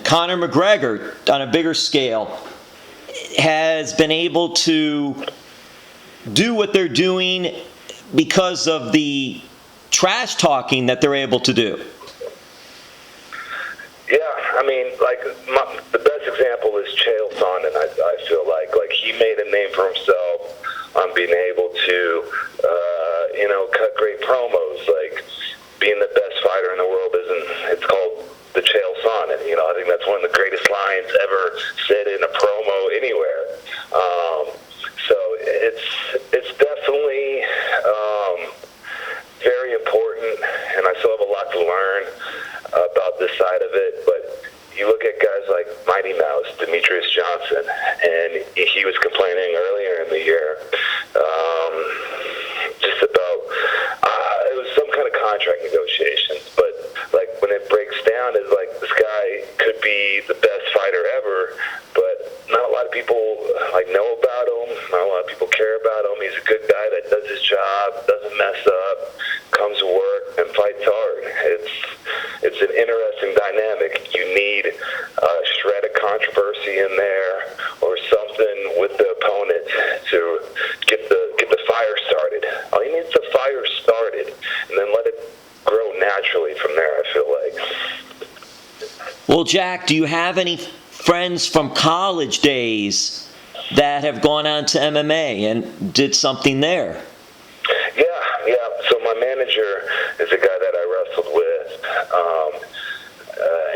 Conor McGregor, on a bigger scale, has been able to do what they're doing because of the trash talking that they're able to do. Yeah, I mean, like, the best example is Chael Sonnen. I feel like he made a name for himself on being able to, cut great promos. Like, being the best fighter in the world it's called the Chael Sonnen. I think that's one of the greatest lines ever said in a promo anywhere. So it's definitely very important, and I still have a lot to learn about this side of it. But you look at guys like Mighty Mouse, Demetrius Johnson, and he was complaining earlier in the year just about it was some kind of contract negotiations, but like when it breaks down, it's like this guy could be the best fighter ever, but not a lot of people know about him. Not a lot of people care about him. He's a good guy that does his job, doesn't mess up, comes to work, and fights hard. It's an interesting dynamic. You need a shred of controversy in there or something with the opponent to get the fire started. All you need is the fire started, and then let it grow naturally from there, I feel like. Well, Jack, do you have any friends from college days that have gone on to MMA and did something there? Yeah. So my manager is a guy that I wrestled with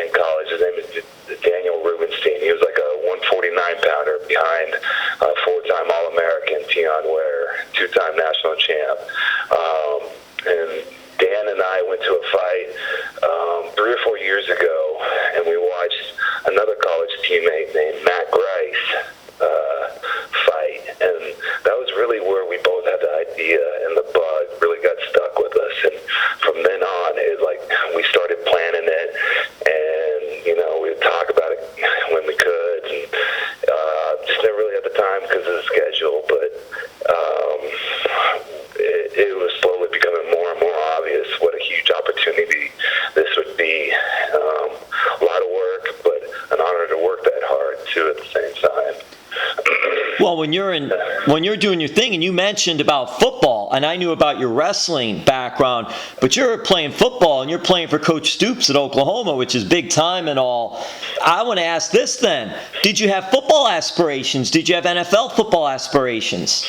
in college. His name is Daniel Rubenstein. He was like a 149-pounder behind four-time All-American Tion Ware, two-time national champ. And Dan and I went to a fight 3 or 4 years ago, and we watched another college teammate named Matt Grice fight, and that was really where we both had the idea, and the bug really got stuck with us. And from then on, we started planning it, and we would talk about it when we could, and just never really had the time because of the schedule. But it was slowly becoming more and more obvious what a huge opportunity this would be. A lot of work, but an honor to work that hard too at the same time. Well, when you're doing your thing, and you mentioned about football, and I knew about your wrestling background, but you're playing football, and you're playing for Coach Stoops at Oklahoma, which is big time and all. I want to ask this then. Did you have football aspirations? Did you have NFL football aspirations?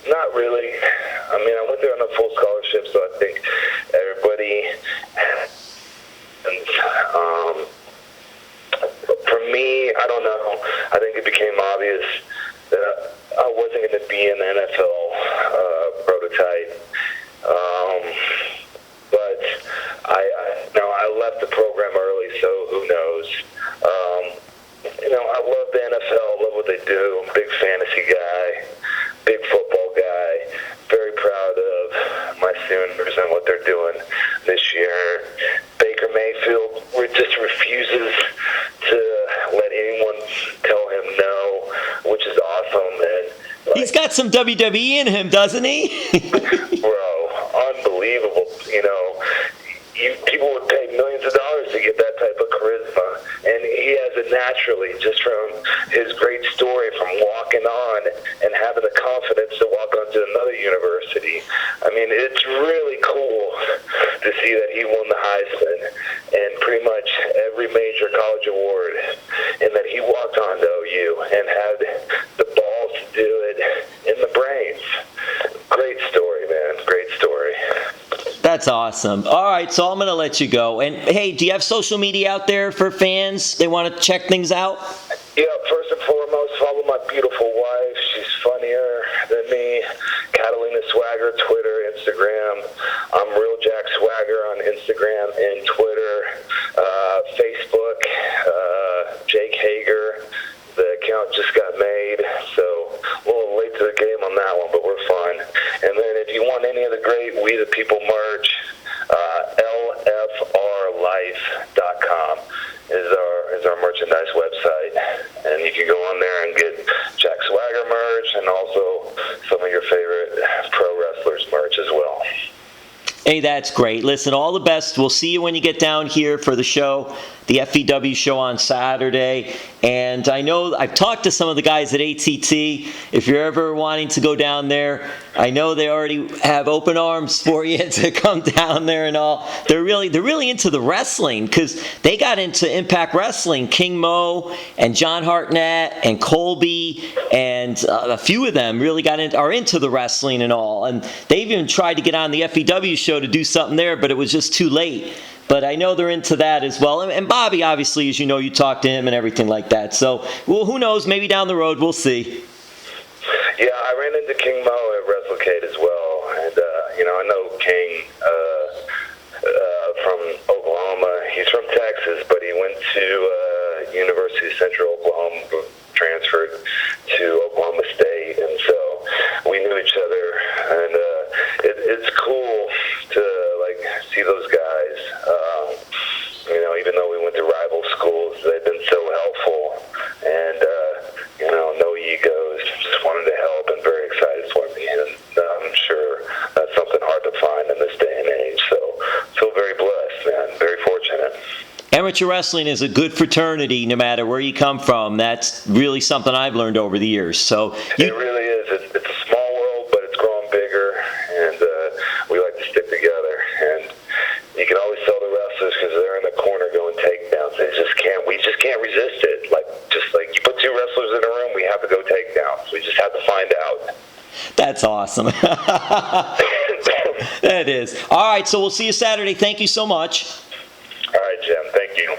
Not really. I mean, I went there on a full scholarship, so I think everybody... For me, I don't know. I think it became obvious that I wasn't going to be an NFL prototype. But I left the program early, so who knows? I love the NFL. I love what they do. I'm a big fantasy guy, big football guy. Very proud of my Sooners and what they're doing this year. Baker Mayfield just refuses to let anyone tell him no, which is awesome. And he's got some WWE in him, doesn't he? Bro, unbelievable. People would pay millions of dollars to get that type of charisma, and he has it naturally just from his great story from walking on and having the confidence to walk on to another university. I mean, it's really cool to see that he won the Heisman and pretty much every major college award, and that he walked on to OU and had the balls to do it in the brains. Great story, man. Great story. That's awesome. All right, so I'm going to let you go. And, hey, do you have social media out there for fans? They want to check things out? Yeah, first and foremost, follow my beautiful wife. She's funnier than me. Catalina Swagger, Twitter, Instagram. I'm Real Jack Swagger on Instagram and Twitter. Facebook, Jake Hager. The account just got made, so a little late to the game on that one, but we're fine. And then if you want any of the great We the People merch, lfrlife.com is our merchandise website. And you can go on there and get Jack Swagger merch and also some of your favorite pro wrestlers merch as well. Hey, that's great. Listen, all the best. We'll see you when you get down here for the show, the FEW show on Saturday. And I know I've talked to some of the guys at ATT. If you're ever wanting to go down there, I know they already have open arms for you to come down there and all. They're really into the wrestling because they got into Impact Wrestling. King Mo and John Hartnett and Colby and a few of them really are into the wrestling and all. And they've even tried to get on the FEW show to do something there, but it was just too late. But I know they're into that as well. And Bobby, obviously, as you know, you talk to him and everything like that. So, well, who knows? Maybe down the road, we'll see. Yeah, I ran into King Mo at WrestleCade as well. And, I know King from Oklahoma. He's from Texas, but he went to University of Central Oklahoma, transferred to Oklahoma State. And so we knew each other. And it's cool to, see those guys. Even though we went to rival schools, they've been so helpful, and no egos. Just wanted to help and very excited for me, and I'm sure that's something hard to find in this day and age. So feel very blessed, man. Very fortunate. Amateur wrestling is a good fraternity, no matter where you come from. That's really something I've learned over the years. So it really is. It's a small world, but it's growing bigger, and we like to stick together. And you can always tell the wrestlers because they're in the corner going takedowns. We just can't resist it. Just like you put two wrestlers in a room, we have to go takedowns. We just have to find out. That's awesome. That is. All right, so we'll see you Saturday. Thank you so much. All right, Jim. Thank you.